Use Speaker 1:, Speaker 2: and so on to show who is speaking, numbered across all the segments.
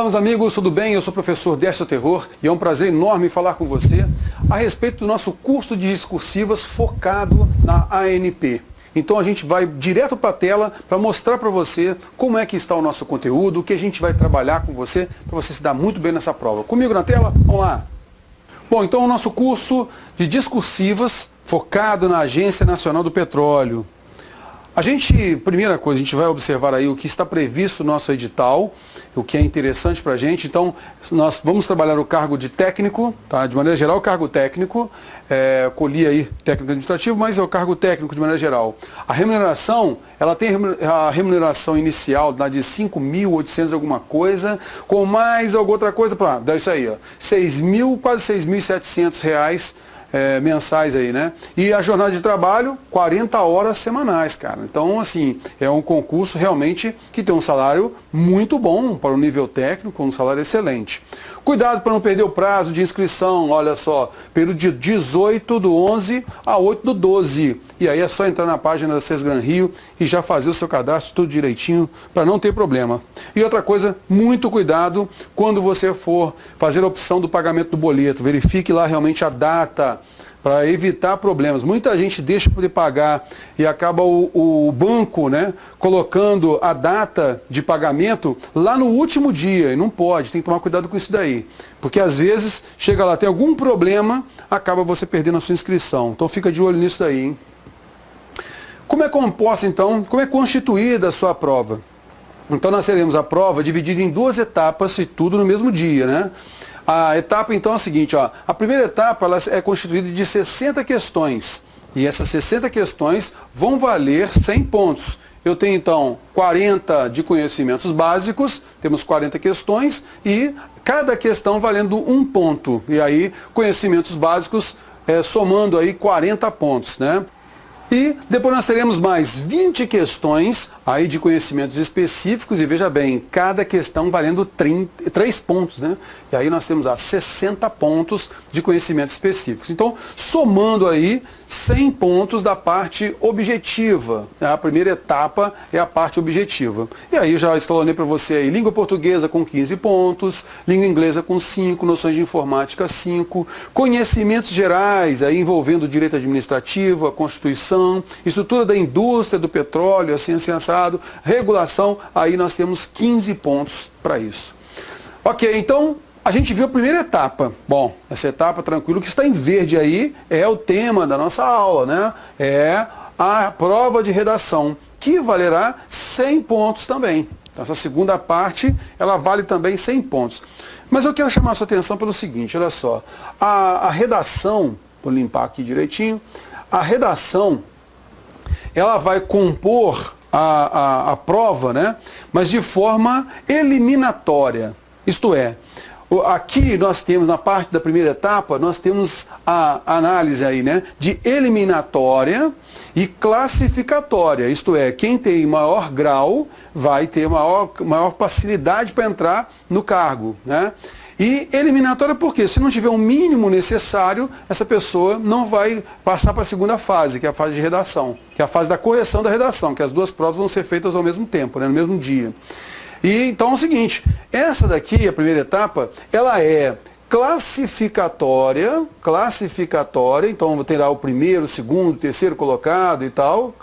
Speaker 1: meus amigos, tudo bem? Eu sou o professor Décio Terror e é um prazer enorme falar com você a respeito do nosso curso de discursivas focado na ANP. Então a gente vai direto para a tela para mostrar para você como é que está o nosso conteúdo, o que a gente vai trabalhar com você, para você se dar muito bem nessa prova. Comigo na tela? Vamos lá! Bom, então o nosso curso de discursivas focado na Agência Nacional do Petróleo. Primeira coisa, a gente vai observar aí o que está previsto no nosso edital, o que é interessante para a gente. Então, nós vamos trabalhar o cargo de técnico, tá? De maneira geral, o cargo técnico, colhi aí técnico administrativo, mas é o cargo técnico de maneira geral. A remuneração, ela tem a remuneração inicial de 5.800 alguma coisa, com mais alguma outra coisa, dá isso aí, ó, 6.000, quase 6.700 reais, mensais aí, né? E a jornada de trabalho, 40 horas semanais, cara. Então, assim, é um concurso realmente que tem um salário muito bom para o nível técnico, um salário excelente. Cuidado para não perder o prazo de inscrição, olha só, período de 18/11 a 8/12. E aí é só entrar na página da Sesgran Rio e já fazer o seu cadastro tudo direitinho para não ter problema. E outra coisa, muito cuidado quando você for fazer a opção do pagamento do boleto. Verifique lá realmente a data, para evitar problemas. Muita gente deixa de poder pagar e acaba o banco, né, colocando a data de pagamento lá no último dia, e não pode, tem que tomar cuidado com isso daí. Porque às vezes chega lá, tem algum problema, acaba você perdendo a sua inscrição. Então fica de olho nisso daí, hein? Como é composta então, como é constituída a sua prova? Então nós teremos a prova dividida em duas etapas e tudo no mesmo dia, né? A etapa então é a seguinte, ó, a primeira etapa ela é constituída de 60 questões e essas 60 questões vão valer 100 pontos. Eu tenho então 40 de conhecimentos básicos, temos 40 questões e cada questão valendo 1 ponto. E aí conhecimentos básicos somando aí 40 pontos, né? E depois nós teremos mais 20 questões aí de conhecimentos específicos e veja bem, cada questão valendo 3 pontos, né? E aí nós temos 60 pontos de conhecimentos específicos. Então, somando aí 100 pontos da parte objetiva. A primeira etapa é a parte objetiva. E aí já escalonei para você aí língua portuguesa com 15 pontos, língua inglesa com 5, noções de informática 5, conhecimentos gerais aí envolvendo o direito administrativo, a Constituição, estrutura da indústria do petróleo, assim assado, regulação, aí nós temos 15 pontos para isso. Ok, então a gente viu a primeira etapa. Bom, essa etapa, tranquilo, que está em verde aí é o tema da nossa aula, né? É a prova de redação, que valerá 100 pontos também. Então, essa segunda parte, ela vale também 100 pontos. Mas eu quero chamar a sua atenção pelo seguinte, olha só. A redação, vou limpar aqui direitinho, a redação, ela vai compor a prova, né? Mas de forma eliminatória. Isto é, aqui nós temos, na parte da primeira etapa, nós temos a análise aí, né? De eliminatória e classificatória. Isto é, quem tem maior grau vai ter maior facilidade para entrar no cargo, né? E eliminatória porque se não tiver o mínimo necessário, essa pessoa não vai passar para a segunda fase, que é a fase de redação, que é a fase da correção da redação, que as duas provas vão ser feitas ao mesmo tempo, né, no mesmo dia. E então é o seguinte, essa daqui, a primeira etapa, ela é classificatória, então vou ter lá o primeiro, segundo, terceiro colocado e tal,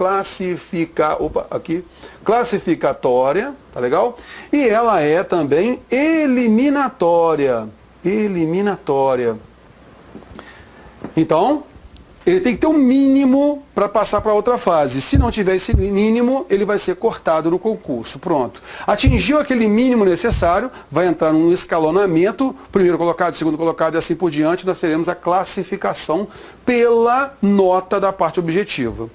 Speaker 1: classificatória, tá legal? E ela é também eliminatória. Então, ele tem que ter um mínimo para passar para outra fase. Se não tiver esse mínimo, ele vai ser cortado no concurso. Pronto. Atingiu aquele mínimo necessário, vai entrar num escalonamento, primeiro colocado, segundo colocado e assim por diante, nós teremos a classificação pela nota da parte objetiva.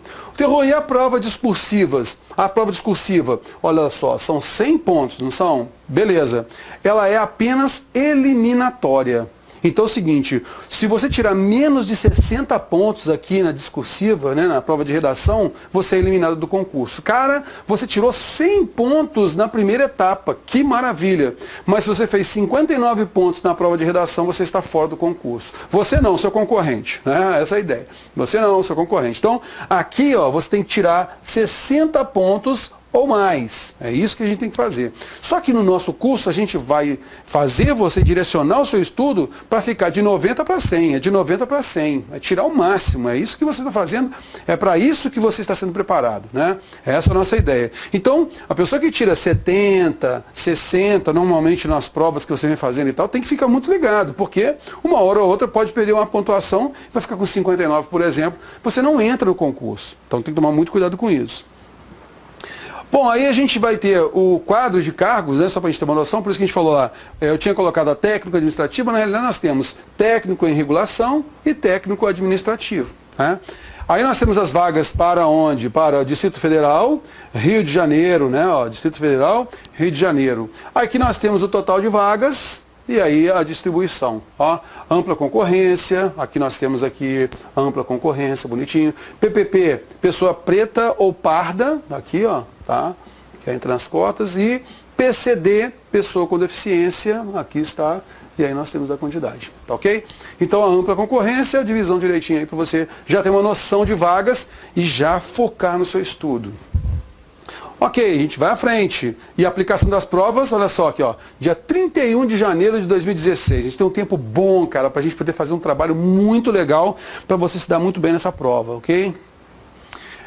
Speaker 1: E a prova discursivas? A prova discursiva, olha só, são 100 pontos, não são? Beleza. Ela é apenas eliminatória. Então é o seguinte, se você tirar menos de 60 pontos aqui na discursiva, né, na prova de redação, você é eliminado do concurso. Cara, você tirou 100 pontos na primeira etapa, que maravilha. Mas se você fez 59 pontos na prova de redação, você está fora do concurso. Você não, seu concorrente, né? Essa é a ideia. Você não, seu concorrente. Então, aqui ó, você tem que tirar 60 pontos ou mais. É isso que a gente tem que fazer. Só que no nosso curso a gente vai fazer você direcionar o seu estudo para ficar de 90 para 100, é de 90 para 100, é tirar o máximo, é isso que você está fazendo, é para isso que você está sendo preparado, né? Essa é a nossa ideia. Então, a pessoa que tira 70, 60, normalmente nas provas que você vem fazendo e tal, tem que ficar muito ligado, porque uma hora ou outra pode perder uma pontuação, vai ficar com 59, por exemplo, você não entra no concurso. Então tem que tomar muito cuidado com isso. Bom, aí a gente vai ter o quadro de cargos, né, só para a gente ter uma noção, por isso que a gente falou lá, eu tinha colocado a técnico administrativa, na realidade nós temos técnico em regulação e técnico administrativo. Né? Aí nós temos as vagas para onde? Para o Distrito Federal, Rio de Janeiro, né? Ó, Distrito Federal, Rio de Janeiro. Aqui nós temos o total de vagas e aí a distribuição. Ó, ampla concorrência, aqui nós temos aqui ampla concorrência, bonitinho. PPP, pessoa preta ou parda, aqui ó, tá? Que entra nas cotas. E PCD, pessoa com deficiência, aqui está. E aí nós temos a quantidade, tá ok? Então a ampla concorrência, a divisão direitinho aí para você já ter uma noção de vagas e já focar no seu estudo. Ok, a gente vai à frente. E a aplicação das provas, olha só aqui, ó, dia 31 de janeiro de 2016. A gente tem um tempo bom, cara, para a gente poder fazer um trabalho muito legal para você se dar muito bem nessa prova, ok?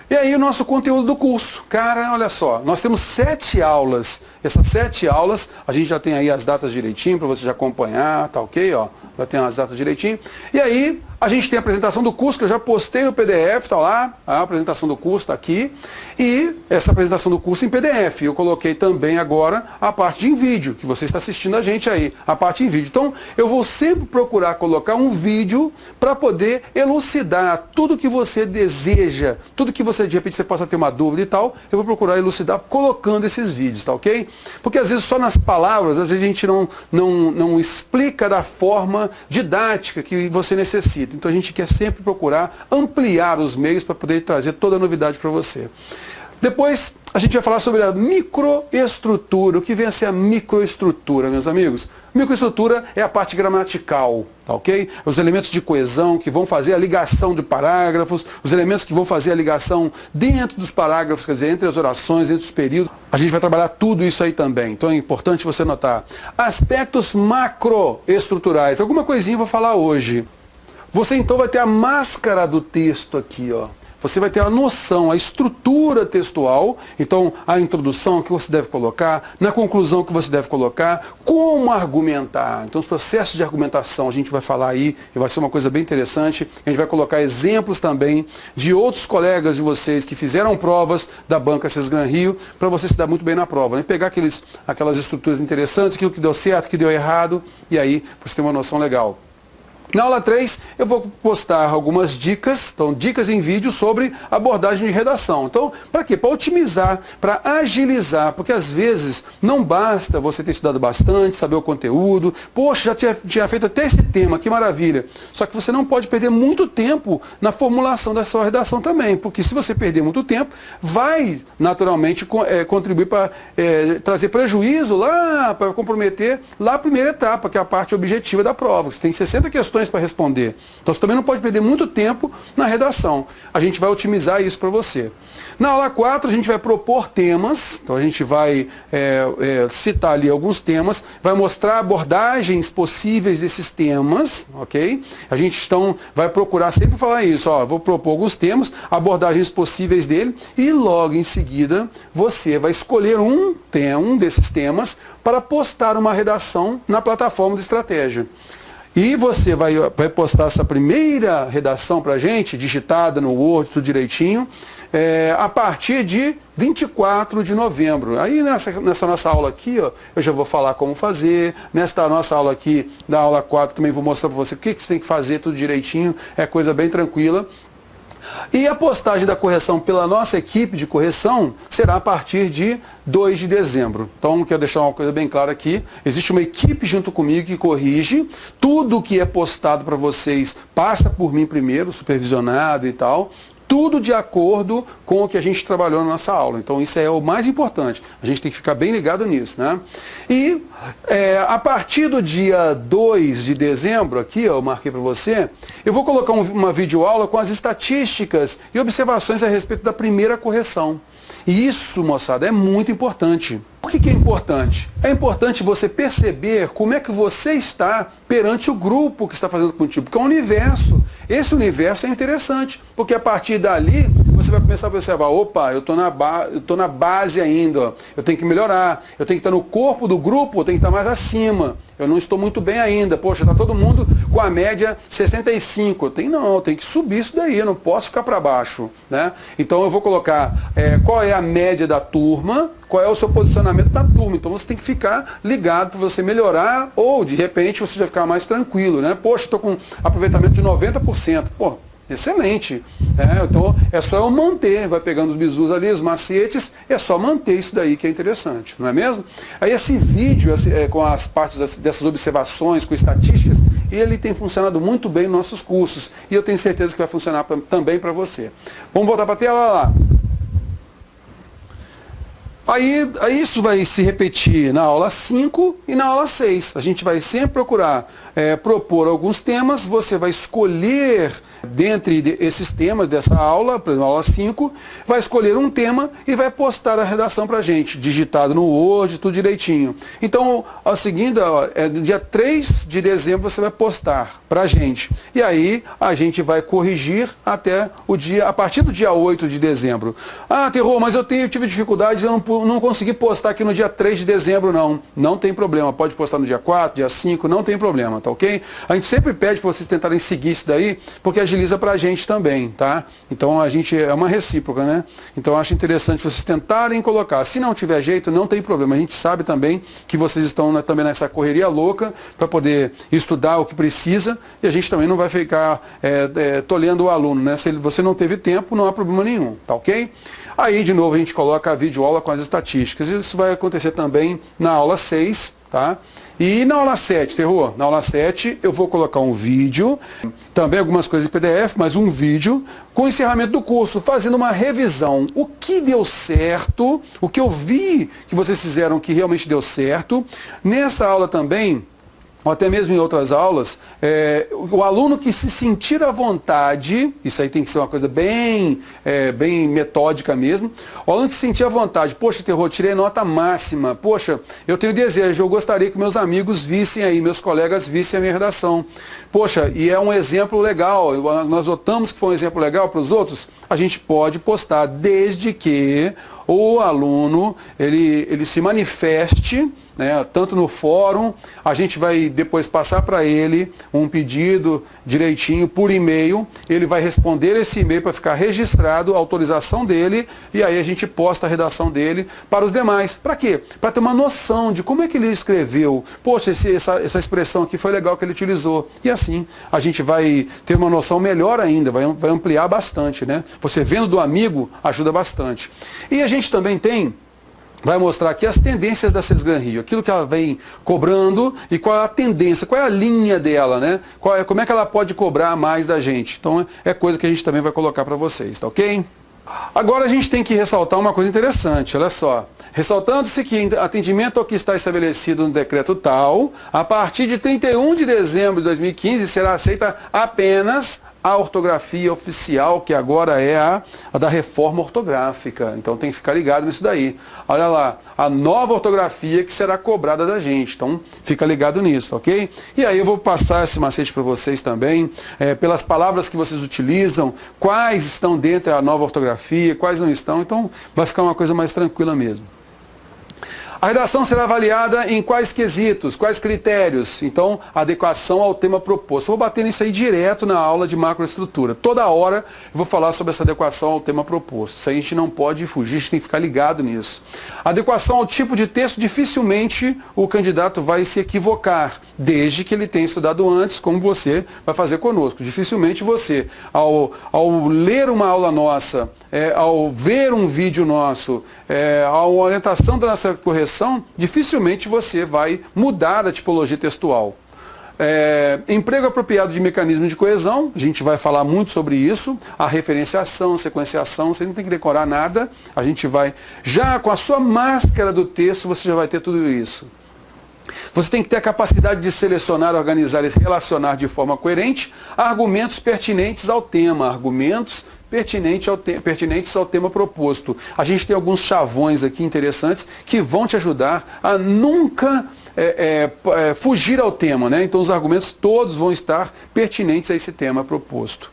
Speaker 1: E aí o nosso conteúdo do curso. Cara, olha só, nós temos 7 aulas. Essas 7 aulas, a gente já tem aí as datas direitinho para você já acompanhar, tá ok? Ó, já tem as datas direitinho. E aí, a gente tem a apresentação do curso, que eu já postei no PDF, tá lá, a apresentação do curso está aqui. E essa apresentação do curso em PDF. Eu coloquei também agora a parte em vídeo, que você está assistindo a gente aí, a parte em vídeo. Então, eu vou sempre procurar colocar um vídeo para poder elucidar tudo que você deseja, tudo que você, de repente, você possa ter uma dúvida e tal, eu vou procurar elucidar colocando esses vídeos, tá ok? Porque às vezes só nas palavras, às vezes a gente não explica da forma didática que você necessita. Então a gente quer sempre procurar ampliar os meios para poder trazer toda a novidade para você. Depois a gente vai falar sobre a microestrutura. O que vem a ser a microestrutura, meus amigos? Microestrutura é a parte gramatical, tá ok? Os elementos de coesão que vão fazer a ligação de parágrafos, os elementos que vão fazer a ligação dentro dos parágrafos, quer dizer, entre as orações, entre os períodos. A gente vai trabalhar tudo isso aí também. Então é importante você notar. Aspectos macroestruturais. Alguma coisinha eu vou falar hoje. Você então vai ter a máscara do texto aqui, ó. Você vai ter a noção, a estrutura textual, então a introdução que você deve colocar, na conclusão que você deve colocar, como argumentar. Então os processos de argumentação a gente vai falar aí, e vai ser uma coisa bem interessante. A gente vai colocar exemplos também de outros colegas de vocês que fizeram provas da Banca Sesgran Rio, para você se dar muito bem na prova. Né? Pegar aquelas estruturas interessantes, aquilo que deu certo, que deu errado, e aí você tem uma noção legal. Na aula 3, eu vou postar algumas dicas, então dicas em vídeo sobre abordagem de redação. Então, para quê? Para otimizar, para agilizar, porque às vezes não basta você ter estudado bastante, saber o conteúdo, poxa, já tinha feito até esse tema, que maravilha. Só que você não pode perder muito tempo na formulação da sua redação também, porque se você perder muito tempo, vai naturalmente contribuir para trazer prejuízo lá, para comprometer lá a primeira etapa, que é a parte objetiva da prova. Você tem 60 questões para responder. Então você também não pode perder muito tempo na redação. A gente vai otimizar isso para você. Na aula 4 a gente vai propor temas, então a gente vai citar ali alguns temas, vai mostrar abordagens possíveis desses temas, ok? A gente então vai procurar sempre falar isso, ó, vou propor alguns temas, abordagens possíveis dele e logo em seguida você vai escolher um desses temas para postar uma redação na plataforma de estratégia. E você vai postar essa primeira redação para a gente, digitada no Word, tudo direitinho, a partir de 24 de novembro. Aí nessa nossa aula aqui, ó, eu já vou falar como fazer. Nesta nossa aula aqui, da aula 4, também vou mostrar para você o que você tem que fazer, tudo direitinho. É coisa bem tranquila. E a postagem da correção pela nossa equipe de correção será a partir de 2 de dezembro. Então, quero deixar uma coisa bem clara aqui. Existe uma equipe junto comigo que corrige. Tudo que é postado para vocês passa por mim primeiro, supervisionado e tal. Tudo de acordo com o que a gente trabalhou na nossa aula. Então, isso é o mais importante. A gente tem que ficar bem ligado nisso, né? E a partir do dia 2 de dezembro, aqui eu marquei para você, eu vou colocar uma videoaula com as estatísticas e observações a respeito da primeira correção. E isso, moçada, é muito importante. Por que é importante? É importante você perceber como é que você está perante o grupo que está fazendo contigo, porque é um universo. Esse universo é interessante, porque a partir dali você vai começar a observar, opa, eu estou na base ainda, ó. Eu tenho que melhorar, eu tenho que estar no corpo do grupo, eu tenho que estar mais acima. Eu não estou muito bem ainda. Poxa, está todo mundo com a média 65. Eu tenho que subir isso daí, eu não posso ficar para baixo. Né? Então eu vou colocar qual é a média da turma, qual é o seu posicionamento da turma. Então você tem que ficar ligado para você melhorar ou de repente você vai ficar mais tranquilo. Né? Poxa, estou com aproveitamento de 90%. Pô, excelente. Então é só eu manter, vai pegando os bizus ali, os macetes, é só manter isso daí que é interessante, não é mesmo? Aí esse vídeo com as partes dessas observações, com estatísticas, ele tem funcionado muito bem nos nossos cursos e eu tenho certeza que vai funcionar também para você. Vamos voltar para a tela lá. Aí isso vai se repetir na aula 5 e na aula 6. A gente vai sempre procurar propor alguns temas, você vai escolher dentre esses temas dessa aula, por exemplo, aula 5, vai escolher um tema e vai postar a redação para a gente, digitado no Word, tudo direitinho. Então, a seguinte, no dia 3 de dezembro você vai postar para a gente. E aí a gente vai corrigir até a partir do dia 8 de dezembro. Ah, Terror, mas eu tive dificuldade, eu não consegui postar aqui no dia 3 de dezembro, não. Não tem problema, pode postar no dia 4, dia 5, não tem problema, tá ok? A gente sempre pede para vocês tentarem seguir isso daí, porque agiliza para a gente também, tá? Então a gente é uma recíproca, né? Então eu acho interessante vocês tentarem colocar. Se não tiver jeito, não tem problema. A gente sabe também que vocês estão também nessa correria louca para poder estudar o que precisa e a gente também não vai ficar tolhendo o aluno, né? Se você não teve tempo, não há problema nenhum, tá ok? Aí, de novo, a gente coloca a videoaula com as estatísticas. Isso vai acontecer também na aula 6, tá? E na aula 7, Terror? Na aula 7 eu vou colocar um vídeo, também algumas coisas em PDF, mas um vídeo com o encerramento do curso, fazendo uma revisão. O que deu certo, o que eu vi que vocês fizeram que realmente deu certo. Nessa aula também, ou até mesmo em outras aulas, o aluno que se sentir à vontade, isso aí tem que ser uma coisa bem metódica mesmo, o aluno que se sentir à vontade, poxa, Terror, tirei nota máxima, poxa, eu tenho desejo, eu gostaria que meus amigos vissem aí, meus colegas vissem a minha redação. Poxa, e é um exemplo legal, nós notamos que foi um exemplo legal para os outros, a gente pode postar, desde que o aluno ele se manifeste, né, tanto no fórum, a gente vai depois passar para ele um pedido direitinho por e-mail, ele vai responder esse e-mail para ficar registrado, a autorização dele, e aí a gente posta a redação dele para os demais. Para quê? Para ter uma noção de como é que ele escreveu. Poxa, essa expressão aqui foi legal que ele utilizou. E assim, a gente vai ter uma noção melhor ainda, vai ampliar bastante, né? Você vendo do amigo, ajuda bastante. E a gente também vai mostrar aqui as tendências da Cesgran Rio, aquilo que ela vem cobrando e qual é a tendência, qual é a linha dela, né? Como é que ela pode cobrar mais da gente. Então é coisa que a gente também vai colocar para vocês, tá ok? Agora a gente tem que ressaltar uma coisa interessante, olha só. Ressaltando-se que atendimento ao que está estabelecido no decreto tal, a partir de 31 de dezembro de 2015 será aceita apenas a ortografia oficial, que agora é a da reforma ortográfica. Então tem que ficar ligado nisso daí. Olha lá, a nova ortografia que será cobrada da gente. Então fica ligado nisso, ok? E aí eu vou passar esse macete para vocês também, pelas palavras que vocês utilizam, quais estão dentro da nova ortografia, quais não estão. Então vai ficar uma coisa mais tranquila mesmo. A redação será avaliada em quais quesitos, quais critérios? Então, adequação ao tema proposto. Eu vou bater nisso aí direto na aula de macroestrutura. Toda hora eu vou falar sobre essa adequação ao tema proposto. Isso aí a gente não pode fugir, a gente tem que ficar ligado nisso. Adequação ao tipo de texto, dificilmente o candidato vai se equivocar, desde que ele tenha estudado antes, como você vai fazer conosco. Dificilmente você, ao ler uma aula nossa, ao ver um vídeo nosso, a orientação da nossa correção, dificilmente você vai mudar a tipologia textual. Emprego apropriado de mecanismo de coesão, a gente vai falar muito sobre isso, a referenciação, sequenciação, você não tem que decorar nada, a gente vai, já com a sua máscara do texto, você já vai ter tudo isso. Você tem que ter a capacidade de selecionar, organizar e relacionar de forma coerente argumentos pertinentes ao tema, argumentos pertinentes ao tema proposto. A gente tem alguns chavões aqui interessantes que vão te ajudar a nunca fugir ao tema, né? Então os argumentos todos vão estar pertinentes a esse tema proposto.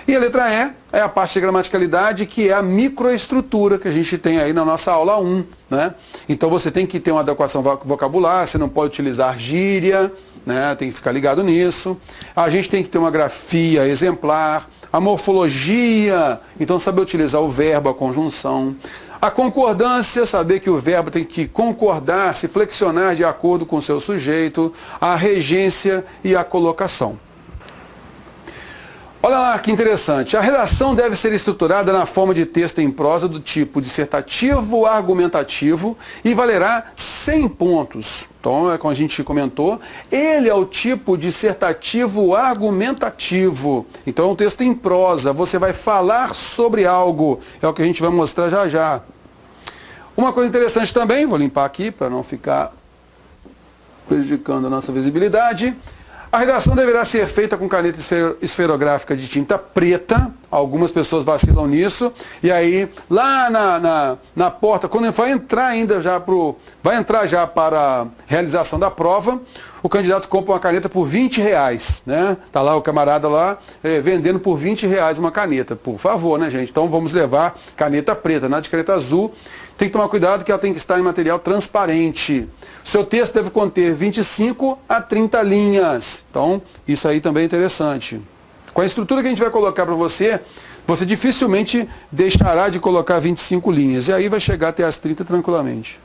Speaker 1: E a letra E é a parte de gramaticalidade, que é a microestrutura que a gente tem aí na nossa aula 1, né? Então você tem que ter uma adequação vocabular, você não pode utilizar gíria, né? Tem que ficar ligado nisso. A gente tem que ter uma grafia exemplar, a morfologia, então saber utilizar o verbo, a conjunção. A concordância, saber que o verbo tem que concordar, se flexionar de acordo com o seu sujeito. A regência e a colocação. Olha lá que interessante. A redação deve ser estruturada na forma de texto em prosa do tipo dissertativo, argumentativo e valerá 100 pontos. Então, como a gente comentou, ele é o tipo dissertativo argumentativo. Então, é um texto em prosa. Você vai falar sobre algo. É o que a gente vai mostrar já já. Uma coisa interessante também, vou limpar aqui para não ficar prejudicando a nossa visibilidade. A redação deverá ser feita com caneta esferográfica de tinta preta. Algumas pessoas vacilam nisso. E aí, lá na porta, quando vai entrar para a realização da prova, o candidato compra uma caneta por R$20, né? Tá lá o camarada lá vendendo por R$20 uma caneta. Por favor, né, gente? Então vamos levar caneta preta, nada de caneta azul. Tem que tomar cuidado que ela tem que estar em material transparente. O seu texto deve conter 25 a 30 linhas. Então, isso aí também é interessante. Com a estrutura que a gente vai colocar para você, você dificilmente deixará de colocar 25 linhas. E aí vai chegar até as 30 tranquilamente.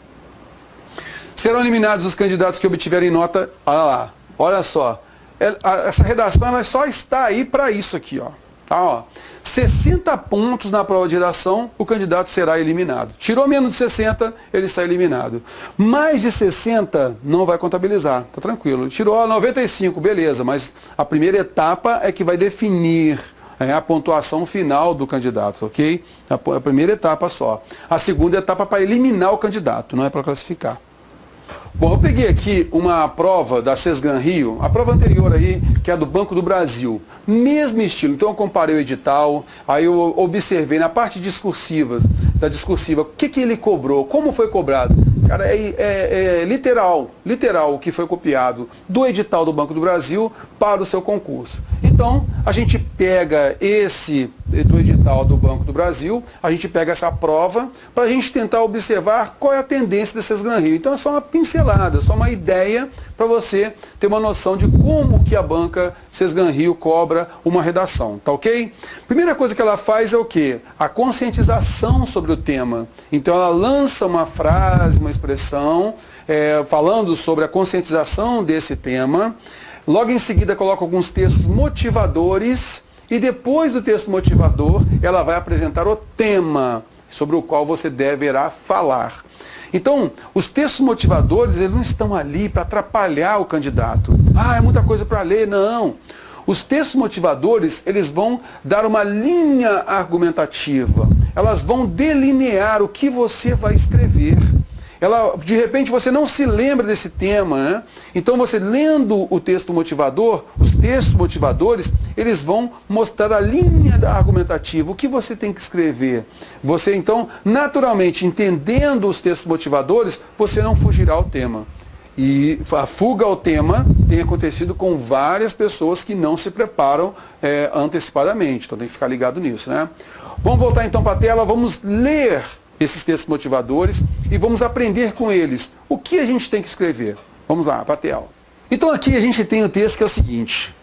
Speaker 1: Serão eliminados os candidatos que obtiverem nota... Olha lá, olha só. Essa redação ela só está aí para isso aqui, ó. Tá, ó. 60 pontos na prova de redação, o candidato será eliminado. Tirou menos de 60, ele está eliminado. Mais de 60, não vai contabilizar, tá tranquilo. Tirou 95, beleza, mas a primeira etapa é que vai definir a pontuação final do candidato, ok? A primeira etapa só. A segunda etapa para eliminar o candidato, não é para classificar. Bom, eu peguei aqui uma prova da Sesgan Rio, a prova anterior aí, que é do Banco do Brasil. Mesmo estilo, então eu comparei o edital, aí eu observei na parte discursiva, o que ele cobrou, como foi cobrado. Cara, é literal o que foi copiado do edital do Banco do Brasil para o seu concurso. Então, a gente pega do edital do Banco do Brasil, a gente pega essa prova para a gente tentar observar qual é a tendência da Sesgan Rio. Então, é só uma pincelada, só uma ideia para você ter uma noção de como que a banca Sesgan Rio cobra uma redação, tá ok? Primeira coisa que ela faz é o quê? A conscientização sobre o tema. Então, ela lança uma frase, uma expressão, falando sobre a conscientização desse tema. Logo em seguida, coloca alguns textos motivadores e depois do texto motivador, ela vai apresentar o tema sobre o qual você deverá falar. Então, os textos motivadores, eles não estão ali para atrapalhar o candidato. Ah, é muita coisa para ler. Não. Os textos motivadores, eles vão dar uma linha argumentativa. Elas vão delinear o que você vai escrever. De repente você não se lembra desse tema, né? Então você lendo o texto motivador, os textos motivadores, eles vão mostrar a linha argumentativa, o que você tem que escrever. Você então, naturalmente, entendendo os textos motivadores, você não fugirá ao tema. E a fuga ao tema tem acontecido com várias pessoas que não se preparam antecipadamente. Então tem que ficar ligado nisso, né? Vamos voltar então para a tela, vamos ler esses textos motivadores e vamos aprender com eles o que a gente tem que escrever. Vamos lá, para a tela. Então aqui a gente tem o texto que é o seguinte.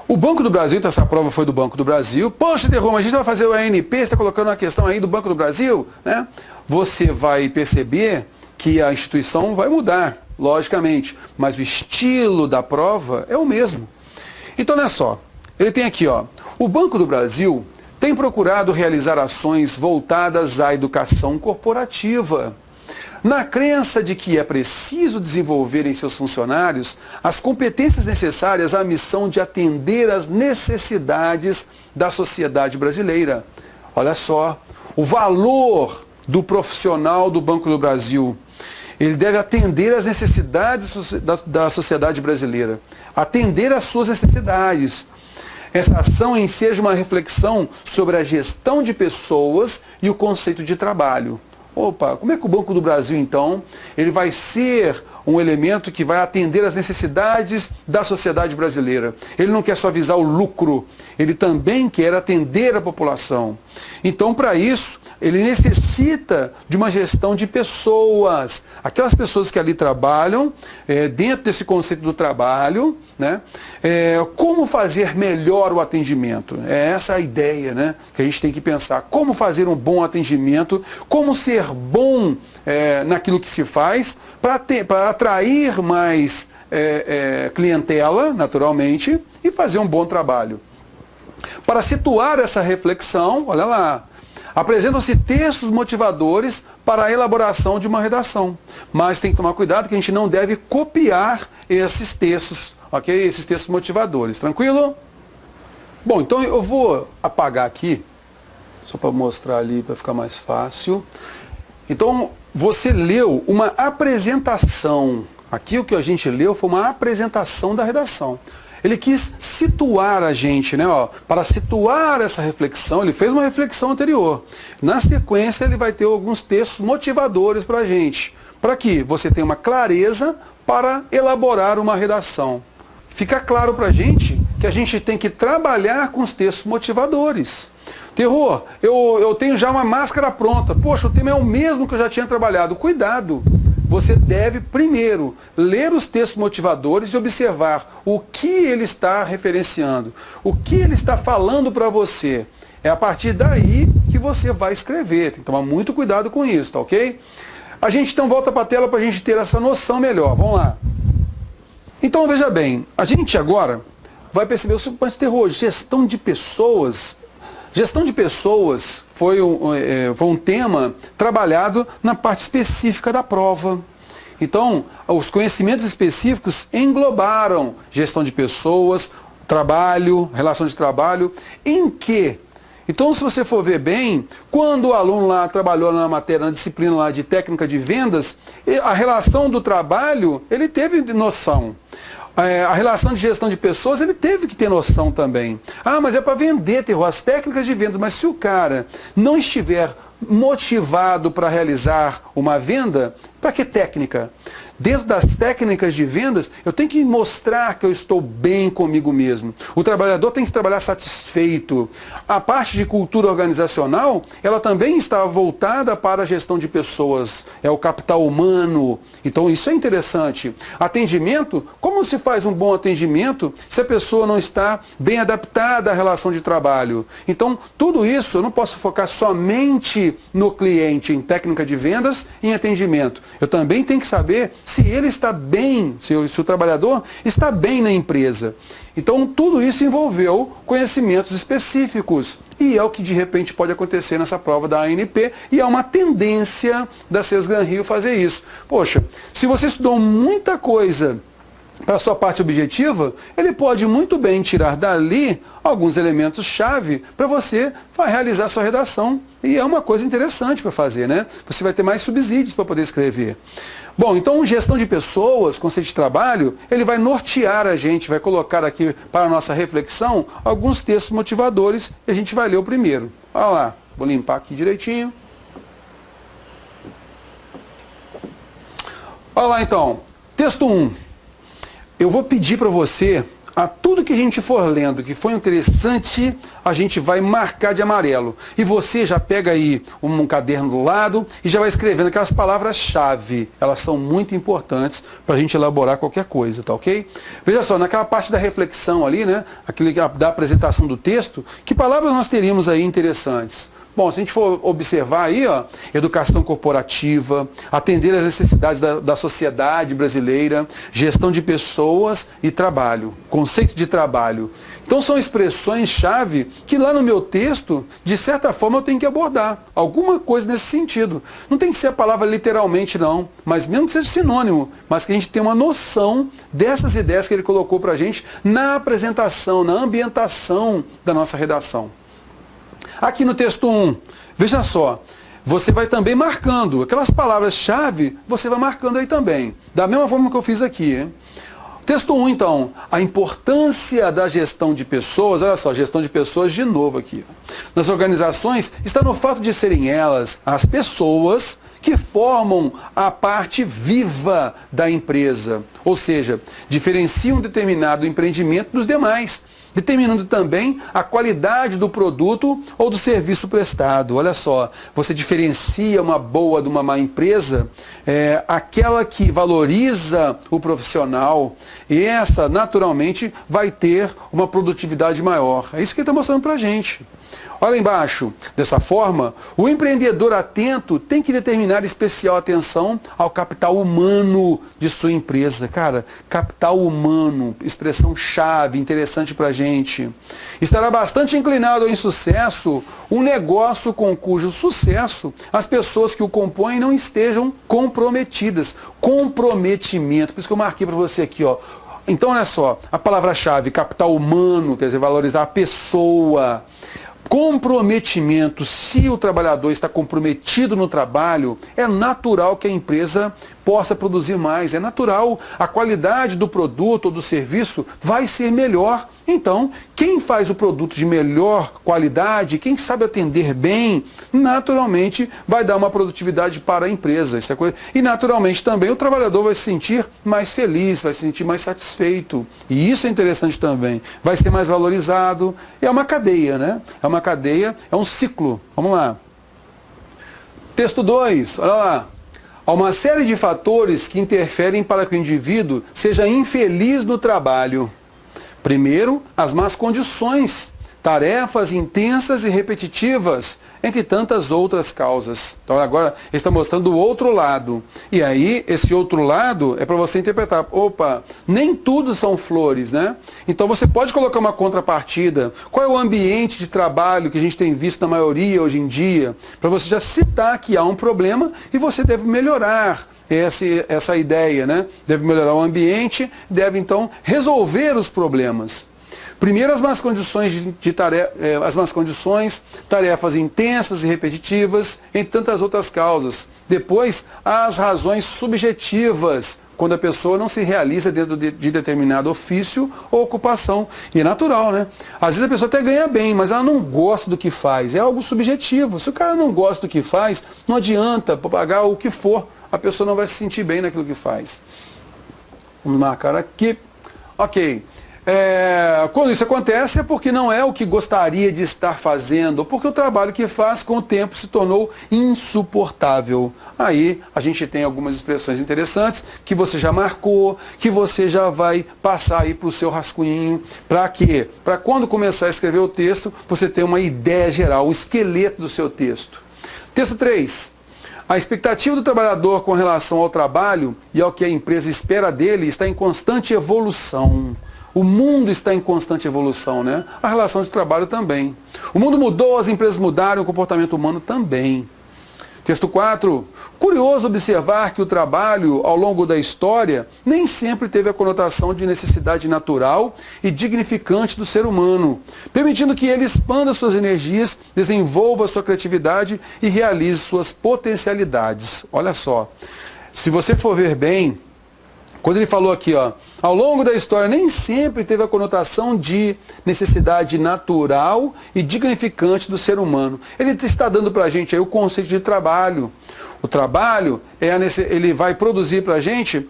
Speaker 1: O Banco do Brasil, então essa prova foi do Banco do Brasil. Poxa, Derroma, a gente vai fazer o ANP, você está colocando uma questão aí do Banco do Brasil, né? Você vai perceber que a instituição vai mudar, logicamente, mas o estilo da prova é o mesmo. Então olha só, ele tem aqui, ó, o Banco do Brasil tem procurado realizar ações voltadas à educação corporativa, na crença de que é preciso desenvolver em seus funcionários as competências necessárias à missão de atender às necessidades da sociedade brasileira. Olha só, o valor do profissional do Banco do Brasil. Ele deve atender às necessidades da sociedade brasileira. Atender às suas necessidades. Essa ação enseja uma reflexão sobre a gestão de pessoas e o conceito de trabalho. Opa, como é que o Banco do Brasil, então, ele vai ser um elemento que vai atender às necessidades da sociedade brasileira? Ele não quer só visar o lucro, ele também quer atender a população. Então, para isso, ele necessita de uma gestão de pessoas. Aquelas pessoas que ali trabalham, dentro desse conceito do trabalho, né? Como fazer melhor o atendimento? É essa a ideia, né? Que a gente tem que pensar. Como fazer um bom atendimento, como ser bom naquilo que se faz, para atrair mais clientela, naturalmente, e fazer um bom trabalho. Para situar essa reflexão, olha lá, apresentam-se textos motivadores para a elaboração de uma redação. Mas tem que tomar cuidado que a gente não deve copiar esses textos, ok? Esses textos motivadores, tranquilo? Bom, então eu vou apagar aqui, só para mostrar ali, para ficar mais fácil. Então, você leu uma apresentação. Aqui o que a gente leu foi uma apresentação da redação. Ele quis situar a gente, né? Para situar essa reflexão, ele fez uma reflexão anterior. Na sequência, ele vai ter alguns textos motivadores para a gente, para que você tenha uma clareza para elaborar uma redação. Fica claro para a gente que a gente tem que trabalhar com os textos motivadores. Terror, eu tenho já uma máscara pronta. Poxa, o tema é o mesmo que eu já tinha trabalhado. Cuidado! Você deve, primeiro, ler os textos motivadores e observar o que ele está referenciando, o que ele está falando para você. É a partir daí que você vai escrever. Tem que tomar muito cuidado com isso, tá ok? A gente então volta para a tela para a gente ter essa noção melhor. Vamos lá. Então, veja bem, a gente agora vai perceber o seguinte: terror, gestão de pessoas. Gestão de pessoas foi um tema trabalhado na parte específica da prova. Então, os conhecimentos específicos englobaram gestão de pessoas, trabalho, relação de trabalho, em que? Então, se você for ver bem, quando o aluno lá trabalhou na matéria, na disciplina lá de técnica de vendas, a relação do trabalho, ele teve noção. A relação de gestão de pessoas, ele teve que ter noção também. Ah, mas é para vender, Terror, as técnicas de vendas. Mas se o cara não estiver motivado para realizar uma venda, para que técnica? Dentro das técnicas de vendas, eu tenho que mostrar que eu estou bem comigo mesmo. O trabalhador tem que trabalhar satisfeito. A parte de cultura organizacional, ela também está voltada para a gestão de pessoas. É o capital humano. Então, isso é interessante. Atendimento, como se faz um bom atendimento se a pessoa não está bem adaptada à relação de trabalho? Então, tudo isso, eu não posso focar somente no cliente, em técnica de vendas e em atendimento. Eu também tenho que saber se ele está bem, se o trabalhador está bem na empresa. Então, tudo isso envolveu conhecimentos específicos. E é o que, de repente, pode acontecer nessa prova da ANP. E é uma tendência da Sesgran Rio fazer isso. Poxa, se você estudou muita coisa para a sua parte objetiva, ele pode muito bem tirar dali alguns elementos-chave para você realizar sua redação. E é uma coisa interessante para fazer, né? Você vai ter mais subsídios para poder escrever. Bom, então gestão de pessoas, conceito de trabalho, ele vai nortear a gente, vai colocar aqui para a nossa reflexão alguns textos motivadores e a gente vai ler o primeiro. Olha lá, vou limpar aqui direitinho. Olha lá então, texto 1. Eu vou pedir para você, a tudo que a gente for lendo, que foi interessante, a gente vai marcar de amarelo. E você já pega aí um caderno do lado e já vai escrevendo aquelas palavras-chave. Elas são muito importantes para a gente elaborar qualquer coisa, tá ok? Veja só, naquela parte da reflexão ali, né, aquele da apresentação do texto, que palavras nós teríamos aí interessantes? Bom, se a gente for observar aí, ó, educação corporativa, atender às necessidades da sociedade brasileira, gestão de pessoas e trabalho, conceito de trabalho. Então são expressões-chave que lá no meu texto, de certa forma, eu tenho que abordar. Alguma coisa nesse sentido. Não tem que ser a palavra literalmente, não, mas mesmo que seja sinônimo, mas que a gente tenha uma noção dessas ideias que ele colocou para a gente na apresentação, na ambientação da nossa redação. Aqui no texto 1, veja só, você vai também marcando. Aquelas palavras-chave, você vai marcando aí também. Da mesma forma que eu fiz aqui. Hein? Texto 1, então, a importância da gestão de pessoas, olha só, gestão de pessoas de novo aqui. Nas organizações está no fato de serem elas, as pessoas, que formam a parte viva da empresa. Ou seja, diferenciam um determinado empreendimento dos demais, determinando também a qualidade do produto ou do serviço prestado. Olha só, você diferencia uma boa de uma má empresa, aquela que valoriza o profissional, e essa, naturalmente, vai ter uma produtividade maior. É isso que ele está mostrando para a gente. Olha embaixo, dessa forma, o empreendedor atento tem que determinar especial atenção ao capital humano de sua empresa. Cara, capital humano, expressão chave, interessante para a gente. Estará bastante inclinado ao insucesso um negócio com cujo sucesso as pessoas que o compõem não estejam comprometidas. Comprometimento, por isso que eu marquei para você aqui, ó. Então, olha só, a palavra-chave, capital humano, quer dizer, valorizar a pessoa. Comprometimento, se o trabalhador está comprometido no trabalho, é natural que a empresa possa produzir mais, é natural, a qualidade do produto ou do serviço vai ser melhor. Então, quem faz o produto de melhor qualidade, quem sabe atender bem, naturalmente vai dar uma produtividade para a empresa. Isso é coisa. E naturalmente também o trabalhador vai se sentir mais feliz, vai se sentir mais satisfeito. E isso é interessante também. Vai ser mais valorizado. É uma cadeia, né? É uma cadeia, é um ciclo. Vamos lá. Texto 2, olha lá. Há uma série de fatores que interferem para que o indivíduo seja infeliz no trabalho. Primeiro, as más condições, tarefas intensas e repetitivas, entre tantas outras causas. Então agora ele está mostrando o outro lado. E aí, esse outro lado é para você interpretar. Opa, nem tudo são flores, né? Então você pode colocar uma contrapartida. Qual é o ambiente de trabalho que a gente tem visto na maioria hoje em dia? Para você já citar que há um problema e você deve melhorar essa ideia, né? Deve melhorar o ambiente, deve então resolver os problemas. Primeiro, as más condições, tarefas intensas e repetitivas, entre tantas outras causas. Depois, as razões subjetivas, quando a pessoa não se realiza dentro de determinado ofício ou ocupação. E é natural, né? Às vezes a pessoa até ganha bem, mas ela não gosta do que faz. É algo subjetivo. Se o cara não gosta do que faz, não adianta pagar o que for. A pessoa não vai se sentir bem naquilo que faz. Vamos marcar aqui. Ok. Quando isso acontece é porque não é o que gostaria de estar fazendo, ou porque o trabalho que faz com o tempo se tornou insuportável. Aí a gente tem algumas expressões interessantes que você já marcou, que você já vai passar aí para o seu rascunhinho. Para quê? Para quando começar a escrever o texto, você ter uma ideia geral, o esqueleto do seu texto. Texto 3. A expectativa do trabalhador com relação ao trabalho e ao que a empresa espera dele está em constante evolução. O mundo está em constante evolução, né? A relação de trabalho também. O mundo mudou, as empresas mudaram, o comportamento humano também. Texto 4. Curioso observar que o trabalho, ao longo da história, nem sempre teve a conotação de necessidade natural e dignificante do ser humano, permitindo que ele expanda suas energias, desenvolva sua criatividade e realize suas potencialidades. Olha só, se você for ver bem, quando ele falou aqui, ó, ao longo da história nem sempre teve a conotação de necessidade natural e dignificante do ser humano. Ele está dando para a gente aí o conceito de trabalho. O trabalho, ele vai produzir para a gente,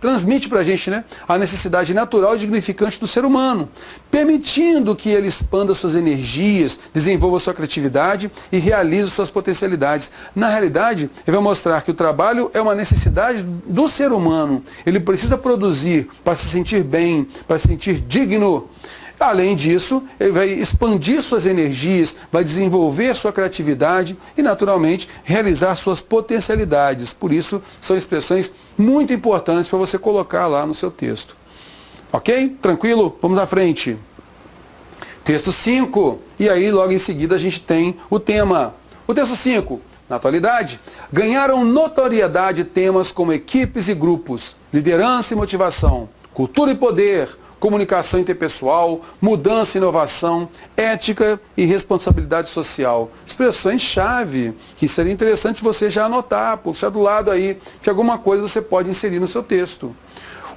Speaker 1: transmite para a gente, né, a necessidade natural e dignificante do ser humano, permitindo que ele expanda suas energias, desenvolva sua criatividade e realize suas potencialidades. Na realidade, ele vai mostrar que o trabalho é uma necessidade do ser humano. Ele precisa produzir para se sentir bem, para se sentir digno. Além disso, ele vai expandir suas energias, vai desenvolver sua criatividade e, naturalmente, realizar suas potencialidades. Por isso, são expressões muito importantes para você colocar lá no seu texto. Ok? Tranquilo? Vamos à frente. Texto 5. E aí, logo em seguida, a gente tem o tema. O texto 5. Na atualidade, ganharam notoriedade temas como equipes e grupos, liderança e motivação, cultura e poder, comunicação interpessoal, mudança e inovação, ética e responsabilidade social. Expressões-chave que seria interessante você já anotar, puxar do lado aí, que alguma coisa você pode inserir no seu texto.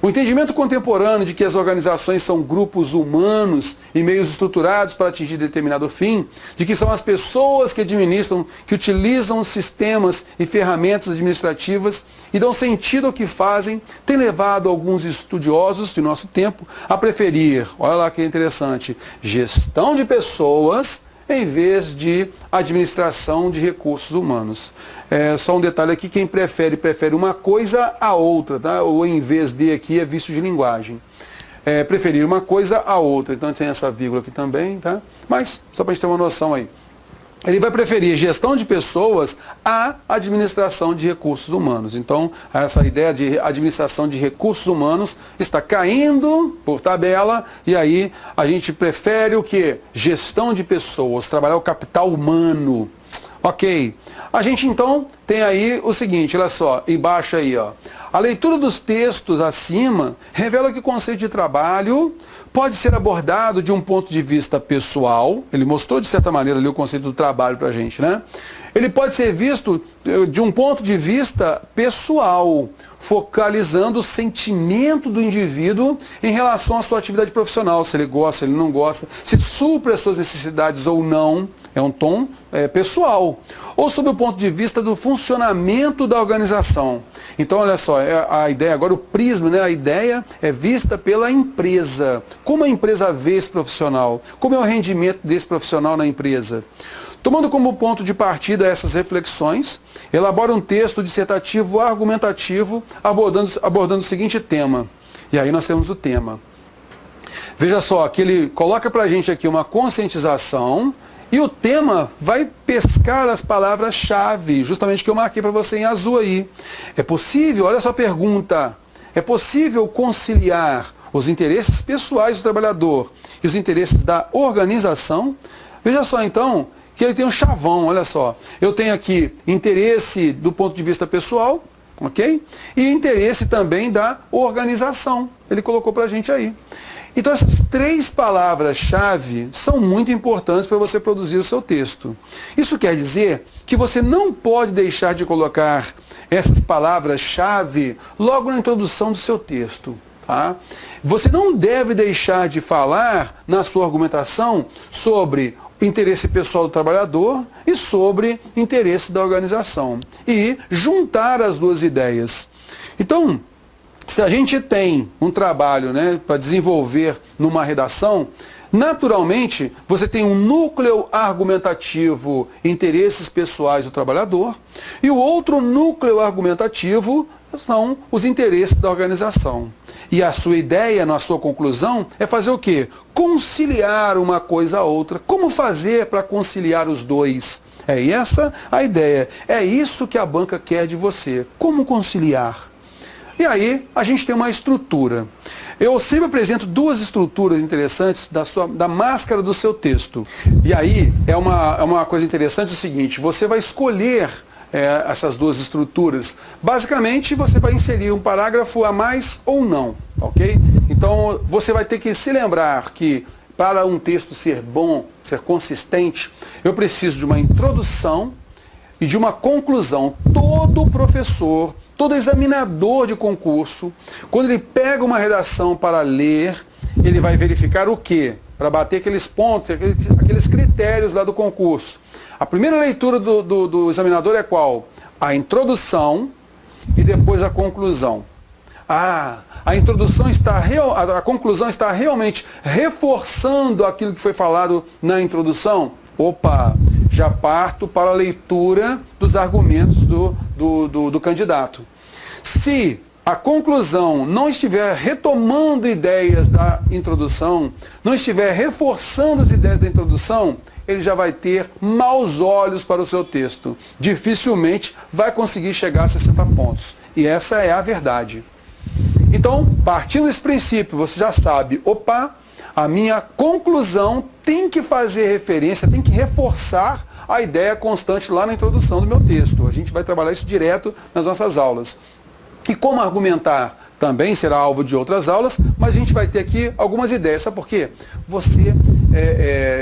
Speaker 1: O entendimento contemporâneo de que as organizações são grupos humanos e meios estruturados para atingir determinado fim, de que são as pessoas que administram, que utilizam sistemas e ferramentas administrativas e dão sentido ao que fazem, tem levado alguns estudiosos de nosso tempo a preferir, olha lá que interessante, gestão de pessoas em vez de administração de recursos humanos. Só um detalhe aqui, quem prefere uma coisa a outra, tá? Ou em vez de aqui é vício de linguagem. Preferir uma coisa a outra, então tem essa vírgula aqui também, tá? Mas, só para a gente ter uma noção aí. Ele vai preferir gestão de pessoas à administração de recursos humanos. Então, essa ideia de administração de recursos humanos está caindo por tabela, e aí a gente prefere o quê? Gestão de pessoas, trabalhar o capital humano. Ok. A gente então tem aí o seguinte, olha só, embaixo aí, ó. A leitura dos textos acima revela que o conceito de trabalho pode ser abordado de um ponto de vista pessoal. Ele mostrou de certa maneira ali o conceito do trabalho para a gente, né? Ele pode ser visto de um ponto de vista pessoal, focalizando o sentimento do indivíduo em relação à sua atividade profissional, se ele gosta, se ele não gosta, se supre as suas necessidades ou não, é um tom pessoal. Ou sob o ponto de vista do funcionamento da organização. Então, olha só, a ideia, agora o prisma, né? A ideia é vista pela empresa. Como a empresa vê esse profissional? Como é o rendimento desse profissional na empresa? Tomando como ponto de partida essas reflexões, elabora um texto dissertativo argumentativo abordando o seguinte tema. E aí nós temos o tema. Veja só, que ele coloca para a gente aqui uma conscientização e o tema vai pescar as palavras-chave, justamente que eu marquei para você em azul aí. É possível, olha só a pergunta, é possível conciliar os interesses pessoais do trabalhador e os interesses da organização? Veja só então, que ele tem um chavão, olha só. Eu tenho aqui interesse do ponto de vista pessoal, ok? E interesse também da organização. Ele colocou para a gente aí. Então essas três palavras-chave são muito importantes para você produzir o seu texto. Isso quer dizer que você não pode deixar de colocar essas palavras-chave logo na introdução do seu texto. Tá? Você não deve deixar de falar na sua argumentação sobre interesse pessoal do trabalhador e sobre interesse da organização. E juntar as duas ideias. Então, se a gente tem um trabalho, né, para desenvolver numa redação, naturalmente você tem um núcleo argumentativo, interesses pessoais do trabalhador, e o outro núcleo argumentativo são os interesses da organização. E a sua ideia, na sua conclusão, é fazer o quê? Conciliar uma coisa a outra. Como fazer para conciliar os dois? É essa a ideia. É isso que a banca quer de você. Como conciliar? E aí, a gente tem uma estrutura. Eu sempre apresento duas estruturas interessantes da máscara do seu texto. E aí, é uma coisa interessante o seguinte, você vai escolher essas duas estruturas. Basicamente, você vai inserir um parágrafo a mais ou não, ok? Então, você vai ter que se lembrar que, para um texto ser bom, ser consistente, eu preciso de uma introdução e de uma conclusão. Todo professor, todo examinador de concurso, quando ele pega uma redação para ler, ele vai verificar o quê? Para bater aqueles pontos, aqueles critérios lá do concurso. A primeira leitura do examinador é qual? A introdução e depois a conclusão. A introdução a conclusão está realmente reforçando aquilo que foi falado na introdução? Opa, já parto para a leitura dos argumentos do candidato. Se a conclusão não estiver retomando ideias da introdução, não estiver reforçando as ideias da introdução, ele já vai ter maus olhos para o seu texto. Dificilmente vai conseguir chegar a 60 pontos. E essa é a verdade. Então, partindo desse princípio, você já sabe, opa, a minha conclusão tem que fazer referência, tem que reforçar a ideia constante lá na introdução do meu texto. A gente vai trabalhar isso direto nas nossas aulas. E como argumentar também será alvo de outras aulas, mas a gente vai ter aqui algumas ideias. Sabe por quê? Você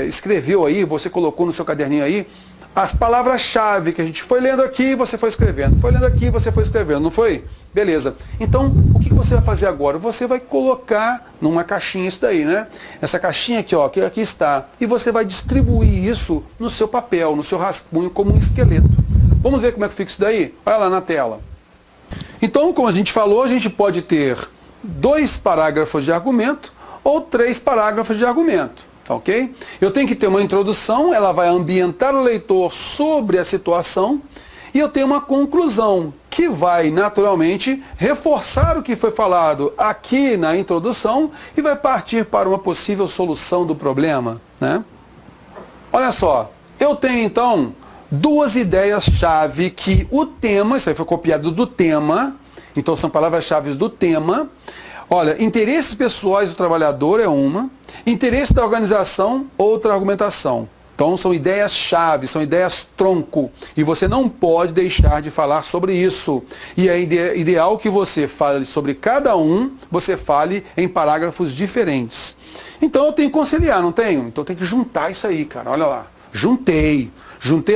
Speaker 1: escreveu aí, você colocou no seu caderninho aí, as palavras-chave que a gente foi lendo aqui, você foi escrevendo. Foi lendo aqui, você foi escrevendo, não foi? Beleza. Então, o que você vai fazer agora? Você vai colocar numa caixinha isso daí, né? Essa caixinha aqui, ó, que aqui está. E você vai distribuir isso no seu papel, no seu rascunho, como um esqueleto. Vamos ver como é que fica isso daí? Olha lá na tela. Então, como a gente falou, a gente pode ter 2 parágrafos de argumento ou 3 parágrafos de argumento. Tá ok? Eu tenho que ter uma introdução, ela vai ambientar o leitor sobre a situação, e eu tenho uma conclusão, que vai naturalmente reforçar o que foi falado aqui na introdução e vai partir para uma possível solução do problema, né? Olha só, eu tenho então 2 ideias-chave que o tema, isso aí foi copiado do tema, então são palavras-chave do tema. Olha, interesses pessoais do trabalhador é uma, interesse da organização, outra argumentação. Então são ideias-chave, são ideias-tronco, e você não pode deixar de falar sobre isso. E é ideal que você fale sobre cada um, você fale em parágrafos diferentes. Então eu tenho que conciliar, não tenho? Então eu tenho que juntar isso aí, cara, olha lá. Juntei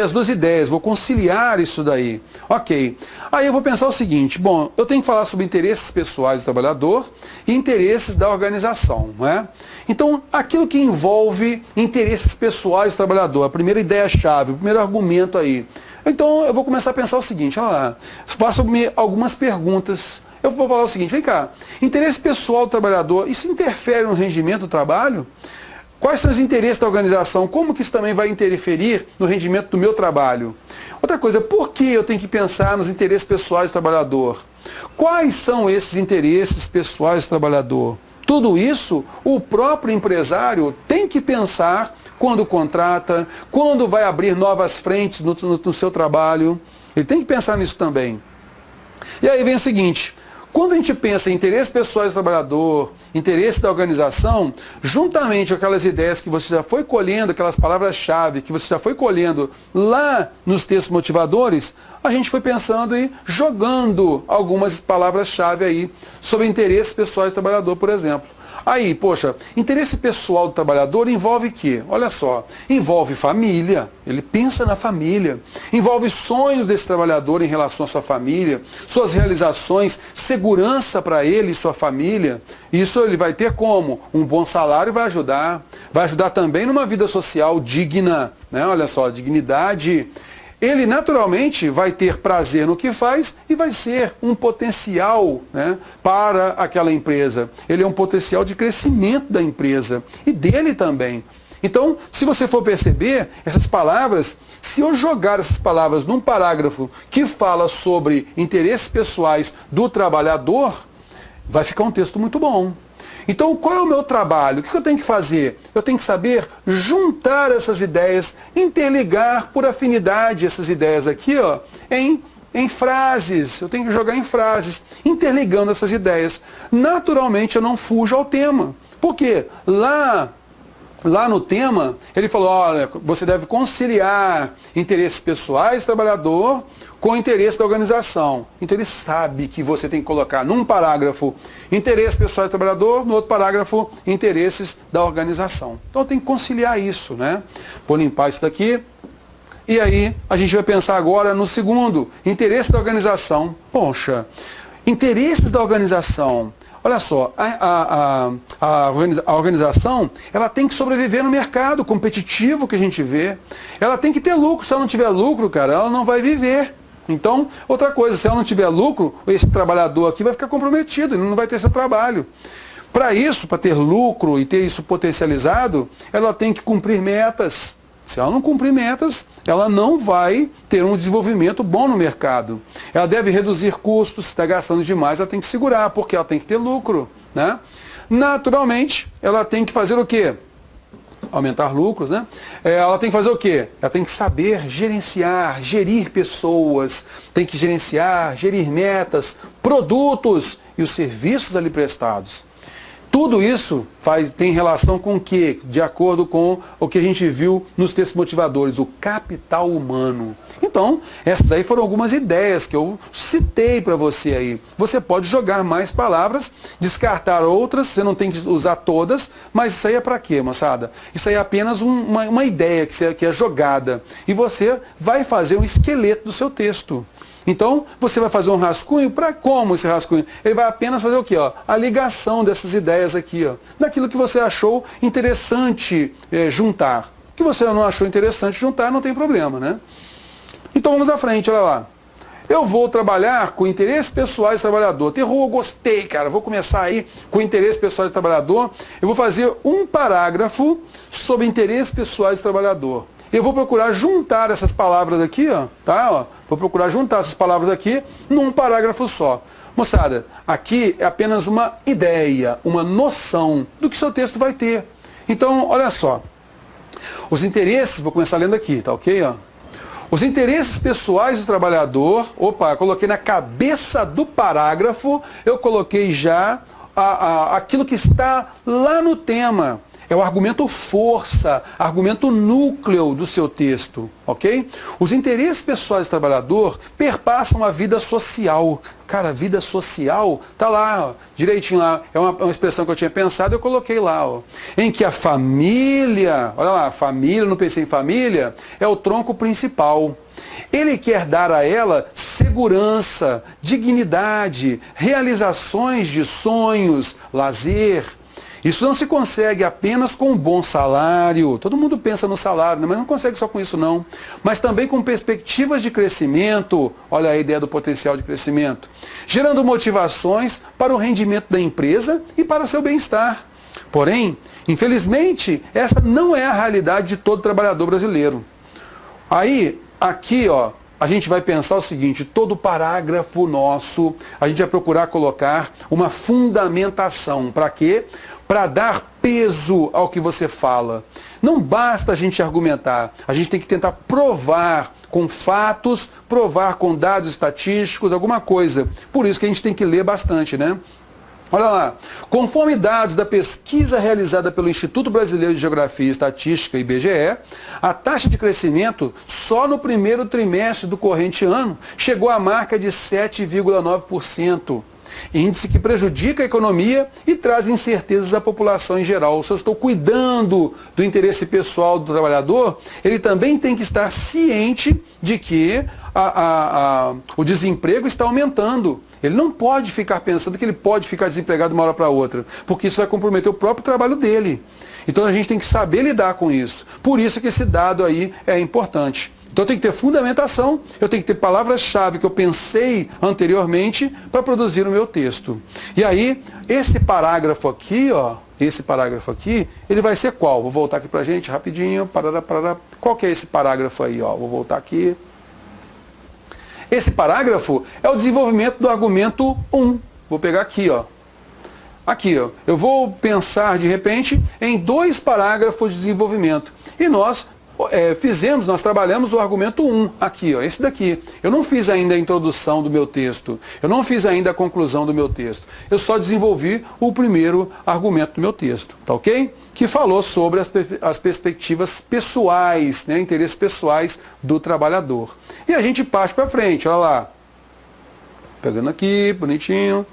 Speaker 1: as 2 ideias, vou conciliar isso daí. Ok. Aí eu vou pensar o seguinte, bom, eu tenho que falar sobre interesses pessoais do trabalhador e interesses da organização, não é? Então, aquilo que envolve interesses pessoais do trabalhador, a primeira ideia-chave, o primeiro argumento aí. Então, eu vou começar a pensar o seguinte, olha lá, faço-me algumas perguntas. Eu vou falar o seguinte, vem cá, interesse pessoal do trabalhador, isso interfere no rendimento do trabalho? Quais são os interesses da organização? Como que isso também vai interferir no rendimento do meu trabalho? Outra coisa, por que eu tenho que pensar nos interesses pessoais do trabalhador? Quais são esses interesses pessoais do trabalhador? Tudo isso o próprio empresário tem que pensar quando contrata, quando vai abrir novas frentes no seu trabalho. Ele tem que pensar nisso também. E aí vem o seguinte, quando a gente pensa em interesses pessoais do trabalhador, interesse da organização, juntamente com aquelas ideias que você já foi colhendo, aquelas palavras-chave que você já foi colhendo lá nos textos motivadores, a gente foi pensando e jogando algumas palavras-chave aí sobre interesses pessoais do trabalhador, por exemplo. Aí, poxa, interesse pessoal do trabalhador envolve o quê? Olha só, envolve família, ele pensa na família, envolve sonhos desse trabalhador em relação à sua família, suas realizações, segurança para ele e sua família. Isso ele vai ter como? Um bom salário vai ajudar também numa vida social digna, né? Olha só, dignidade. Ele naturalmente vai ter prazer no que faz e vai ser um potencial, né, para aquela empresa. Ele é um potencial de crescimento da empresa e dele também. Então, se você for perceber, essas palavras, se eu jogar essas palavras num parágrafo que fala sobre interesses pessoais do trabalhador, vai ficar um texto muito bom. Então, qual é o meu trabalho? O que eu tenho que fazer? Eu tenho que saber juntar essas ideias, interligar por afinidade essas ideias aqui, ó, em frases. Eu tenho que jogar em frases, interligando essas ideias. Naturalmente, eu não fujo ao tema. Por quê? Lá no tema, ele falou, olha, você deve conciliar interesses pessoais do trabalhador com o interesse da organização. Então ele sabe que você tem que colocar num parágrafo interesses pessoais do trabalhador, no outro parágrafo interesses da organização. Então tem que conciliar isso, né? Vou limpar isso daqui. E aí a gente vai pensar agora no segundo, interesse da organização. Poxa, interesses da organização. Olha só, a organização, ela tem que sobreviver no mercado competitivo que a gente vê. Ela tem que ter lucro. Se ela não tiver lucro, cara, ela não vai viver. Então, outra coisa, se ela não tiver lucro, esse trabalhador aqui vai ficar comprometido, ele não vai ter seu trabalho. Para isso, para ter lucro e ter isso potencializado, ela tem que cumprir metas. Se ela não cumprir metas, ela não vai ter um desenvolvimento bom no mercado. Ela deve reduzir custos, se está gastando demais, ela tem que segurar, porque ela tem que ter lucro, né? Naturalmente, ela tem que fazer o quê? Aumentar lucros, né? Ela tem que fazer o quê? Ela tem que saber gerenciar, gerir pessoas, tem que gerenciar, gerir metas, produtos e os serviços ali prestados. Tudo isso tem relação com o quê? De acordo com o que a gente viu nos textos motivadores, o capital humano. Então, essas aí foram algumas ideias que eu citei para você aí. Você pode jogar mais palavras, descartar outras, você não tem que usar todas, mas isso aí é para quê, moçada? Isso aí é apenas uma ideia que é jogada. E você vai fazer um esqueleto do seu texto. Então, você vai fazer um rascunho, para como esse rascunho? Ele vai apenas fazer o quê? Ó? A ligação dessas ideias aqui, ó, daquilo que você achou interessante juntar. O que você não achou interessante juntar, não tem problema, né? Então vamos à frente, olha lá. Eu vou trabalhar com interesses pessoais do trabalhador. Terror, eu gostei, cara. Vou começar aí com interesses pessoais do trabalhador. Eu vou fazer um parágrafo sobre interesses pessoais do trabalhador. Eu vou procurar juntar essas palavras aqui, ó, tá? Ó, vou procurar juntar essas palavras aqui num parágrafo só. Moçada, aqui é apenas uma ideia, uma noção do que seu texto vai ter. Então, olha só. Os interesses, vou começar lendo aqui, tá ok? Ó? Os interesses pessoais do trabalhador, opa, coloquei na cabeça do parágrafo, eu coloquei já aquilo que está lá no tema. É o argumento força, argumento núcleo do seu texto, ok? Os interesses pessoais do trabalhador perpassam a vida social. Cara, vida social, tá lá, ó, direitinho lá, é uma expressão que eu tinha pensado, eu coloquei lá, ó, em que a família, olha lá, família, não pensei em família, é o tronco principal. Ele quer dar a ela segurança, dignidade, realizações de sonhos, lazer. Isso não se consegue apenas com um bom salário. Todo mundo pensa no salário, né? Mas não consegue só com isso não. Mas também com perspectivas de crescimento. Olha a ideia do potencial de crescimento. Gerando motivações para o rendimento da empresa e para seu bem-estar. Porém, infelizmente, essa não é a realidade de todo trabalhador brasileiro. Aí, aqui, ó, a gente vai pensar o seguinte, todo parágrafo nosso, a gente vai procurar colocar uma fundamentação. Para quê? Para dar peso ao que você fala. Não basta a gente argumentar, a gente tem que tentar provar com fatos, provar com dados estatísticos, alguma coisa. Por isso que a gente tem que ler bastante, né? Olha lá, conforme dados da pesquisa realizada pelo Instituto Brasileiro de Geografia e Estatística, IBGE, a taxa de crescimento só no primeiro trimestre do corrente ano chegou à marca de 7,9%. Índice que prejudica a economia e traz incertezas à população em geral. Se eu estou cuidando do interesse pessoal do trabalhador, ele também tem que estar ciente de que o desemprego está aumentando. Ele não pode ficar pensando que ele pode ficar desempregado de uma hora para outra, porque isso vai comprometer o próprio trabalho dele. Então a gente tem que saber lidar com isso. Por isso que esse dado aí é importante. Então eu tenho que ter fundamentação, eu tenho que ter palavras-chave que eu pensei anteriormente para produzir o meu texto. E aí, esse parágrafo aqui, ó, ele vai ser qual? Vou voltar aqui para a gente rapidinho. Parará. Qual que é esse parágrafo aí? Ó? Vou voltar aqui. Esse parágrafo é o desenvolvimento do argumento 1. Vou pegar aqui, ó. Aqui, ó. Eu vou pensar, de repente, em 2 parágrafos de desenvolvimento. E nós trabalhamos o argumento 1, aqui, ó, esse daqui. Eu não fiz ainda a introdução do meu texto, eu não fiz ainda a conclusão do meu texto. Eu só desenvolvi o primeiro argumento do meu texto, tá ok? Que falou sobre as perspectivas pessoais, né, interesses pessoais do trabalhador. E a gente parte para frente, olha lá. Pegando aqui, bonitinho.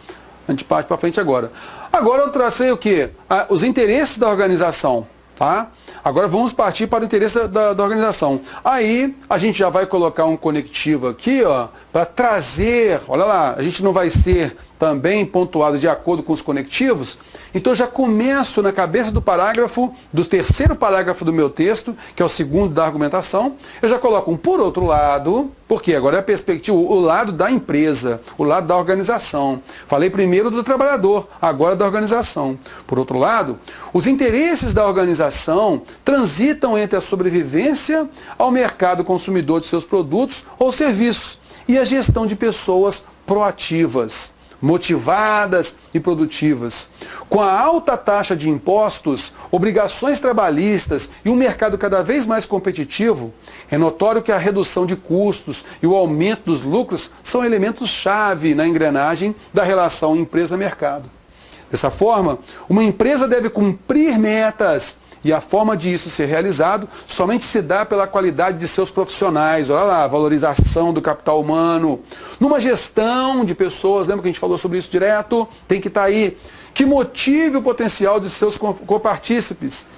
Speaker 1: A gente parte para frente agora. Agora eu tracei o quê? Os interesses da organização. Tá? Agora vamos partir para o interesse da organização. Aí a gente já vai colocar um conectivo aqui, ó, para trazer, olha lá, a gente não vai ser também pontuado de acordo com os conectivos. Então eu já começo na cabeça do parágrafo, do terceiro parágrafo do meu texto, que é o segundo da argumentação, eu já coloco um por outro lado, porque agora é a perspectiva, o lado da empresa, o lado da organização. Falei primeiro do trabalhador, agora da organização. Por outro lado, os interesses da organização transitam entre a sobrevivência ao mercado consumidor de seus produtos ou serviços e a gestão de pessoas proativas, motivadas e produtivas. Com a alta taxa de impostos, obrigações trabalhistas e um mercado cada vez mais competitivo, é notório que a redução de custos e o aumento dos lucros são elementos-chave na engrenagem da relação empresa-mercado. Dessa forma, uma empresa deve cumprir metas e a forma de isso ser realizado somente se dá pela qualidade de seus profissionais. Olha lá, a valorização do capital humano. Numa gestão de pessoas, lembra que a gente falou sobre isso direto? Tem que estar aí. Que motive o potencial de seus copartícipes.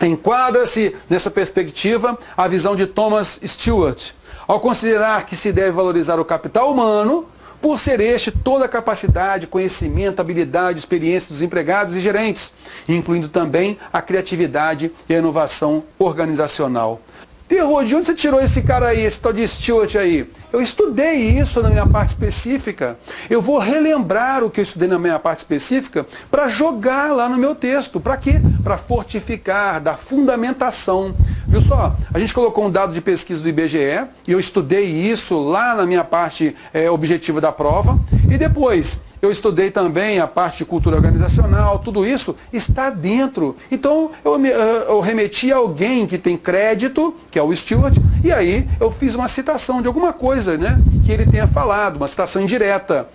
Speaker 1: Enquadra-se nessa perspectiva a visão de Thomas Stewart, ao considerar que se deve valorizar o capital humano, por ser este toda a capacidade, conhecimento, habilidade, experiência dos empregados e gerentes, incluindo também a criatividade e a inovação organizacional. Terror, de onde você tirou esse cara aí, esse tal de Stewart aí? Eu estudei isso na minha parte específica. Eu vou relembrar o que eu estudei na minha parte específica para jogar lá no meu texto. Para quê? Para fortificar, dar fundamentação. Viu só? A gente colocou um dado de pesquisa do IBGE e eu estudei isso lá na minha parte objetiva da prova. E depois eu estudei também a parte de cultura organizacional, tudo isso está dentro. Então eu remeti a alguém que tem crédito, que é o Stewart, e aí eu fiz uma citação de alguma coisa, né, que ele tenha falado, uma citação indireta.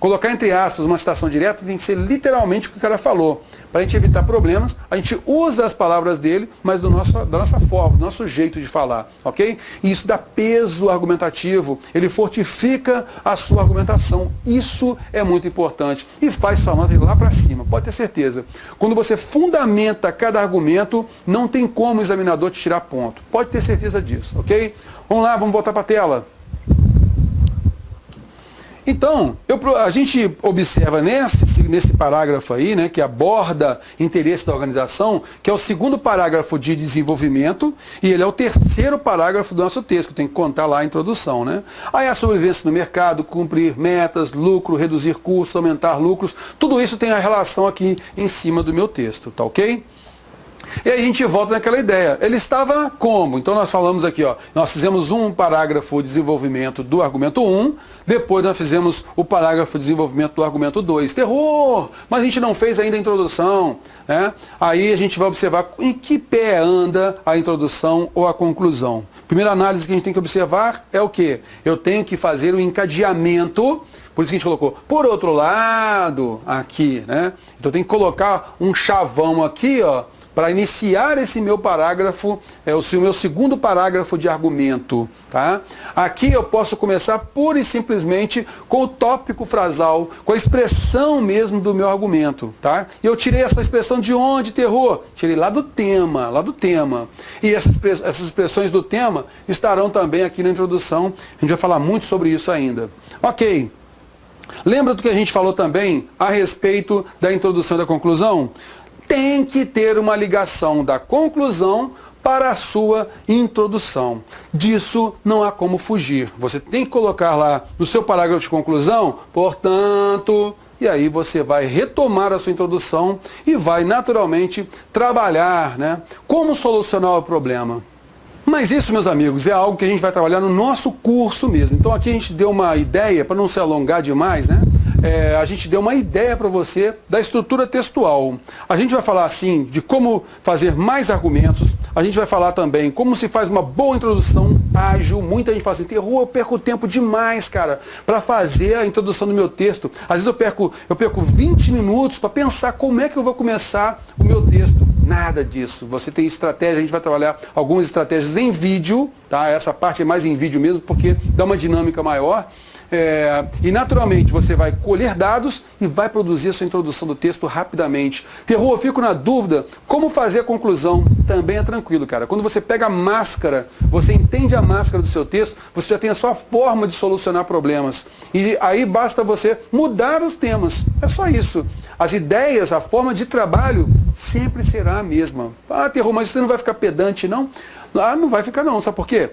Speaker 1: Colocar entre aspas uma citação direta tem que ser literalmente o que o cara falou. Para a gente evitar problemas, a gente usa as palavras dele, mas da nossa forma, do nosso jeito de falar, ok? E isso dá peso argumentativo, ele fortifica a sua argumentação. Isso é muito importante e faz sua nota ir lá para cima, pode ter certeza. Quando você fundamenta cada argumento, não tem como o examinador te tirar ponto. Pode ter certeza disso, ok? Vamos lá, vamos voltar para a tela. Então, a gente observa nesse parágrafo aí, né, que aborda interesse da organização, que é o segundo parágrafo de desenvolvimento, e ele é o terceiro parágrafo do nosso texto, que tem que contar lá a introdução, né? Aí a sobrevivência no mercado, cumprir metas, lucro, reduzir custos, aumentar lucros, tudo isso tem a relação aqui em cima do meu texto, tá ok? E aí a gente volta naquela ideia. Ele estava como? Então nós falamos aqui, ó, nós fizemos um parágrafo de desenvolvimento do argumento 1, depois nós fizemos o parágrafo de desenvolvimento do argumento 2. Terror! Mas a gente não fez ainda a introdução, né? Aí a gente vai observar em que pé anda a introdução ou a conclusão. Primeira análise que a gente tem que observar é o quê? Eu tenho que fazer o encadeamento. Por isso que a gente colocou, por outro lado, aqui, né? Então eu tenho que colocar um chavão aqui, ó, para iniciar esse meu parágrafo, o meu segundo parágrafo de argumento. Tá? Aqui eu posso começar pura e simplesmente com o tópico frasal, com a expressão mesmo do meu argumento. Tá? E eu tirei essa expressão de onde, Terror? Tirei lá do tema, lá do tema. E essas expressões do tema estarão também aqui na introdução. A gente vai falar muito sobre isso ainda. Ok. Lembra do que a gente falou também a respeito da introdução e da conclusão? Tem que ter uma ligação da conclusão para a sua introdução. Disso não há como fugir. Você tem que colocar lá no seu parágrafo de conclusão, portanto, e aí você vai retomar a sua introdução e vai naturalmente trabalhar, né, como solucionar o problema. Mas isso, meus amigos, é algo que a gente vai trabalhar no nosso curso mesmo. Então aqui a gente deu uma ideia, para não se alongar demais, né? A gente deu uma ideia para você da estrutura textual. A gente vai falar assim de como fazer mais argumentos. A gente vai falar também como se faz uma boa introdução ágil. Muita gente fala assim, Terror, eu perco tempo demais, cara, para fazer a introdução do meu texto. Às vezes eu perco 20 minutos para pensar como é que eu vou começar o meu texto. Nada disso. Você tem estratégia, a gente vai trabalhar algumas estratégias em vídeo, tá? Essa parte é mais em vídeo mesmo, porque dá uma dinâmica maior. E naturalmente você vai colher dados e vai produzir a sua introdução do texto rapidamente. Terror, eu fico na dúvida, como fazer a conclusão? Também é tranquilo, cara. Quando você pega a máscara, você entende a máscara do seu texto, você já tem a sua forma de solucionar problemas. E aí basta você mudar os temas. É só isso. As ideias, a forma de trabalho sempre será a mesma. Ah, Terror, mas você não vai ficar pedante, não? Ah, não vai ficar não. Sabe por quê?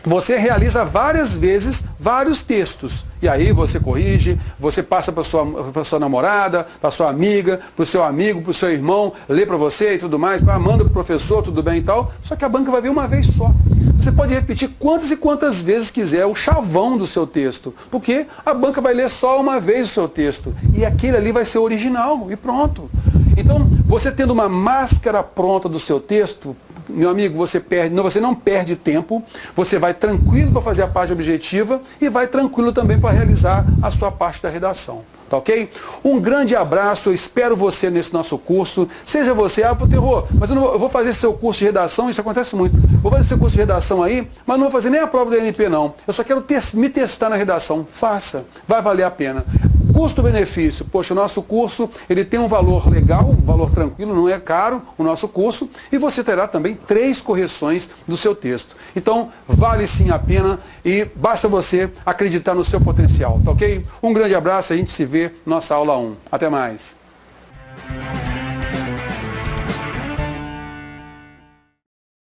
Speaker 1: Você realiza várias vezes vários textos. E aí você corrige, você passa para sua namorada, para sua amiga, para o seu amigo, para o seu irmão, lê para você e tudo mais, manda para o professor, tudo bem e tal. Só que a banca vai ver uma vez só. Você pode repetir quantas e quantas vezes quiser o chavão do seu texto. Porque a banca vai ler só uma vez o seu texto. E aquele ali vai ser original e pronto. Então, você tendo uma máscara pronta do seu texto, meu amigo, você não perde tempo, você vai tranquilo para fazer a parte objetiva e vai tranquilo também para realizar a sua parte da redação. tá ok? Um grande abraço, eu espero você nesse nosso curso. Seja você, Terror, mas eu vou fazer seu curso de redação, isso acontece muito. Vou fazer seu curso de redação aí, mas não vou fazer nem a prova da ANP não. Eu só quero me testar na redação. Faça, vai valer a pena. Custo-benefício, poxa, o nosso curso, ele tem um valor legal, um valor tranquilo, não é caro o nosso curso, e você terá também 3 correções do seu texto. Então, vale sim a pena e basta você acreditar no seu potencial, tá ok? Um grande abraço, a gente se vê na nossa aula 1. Até mais.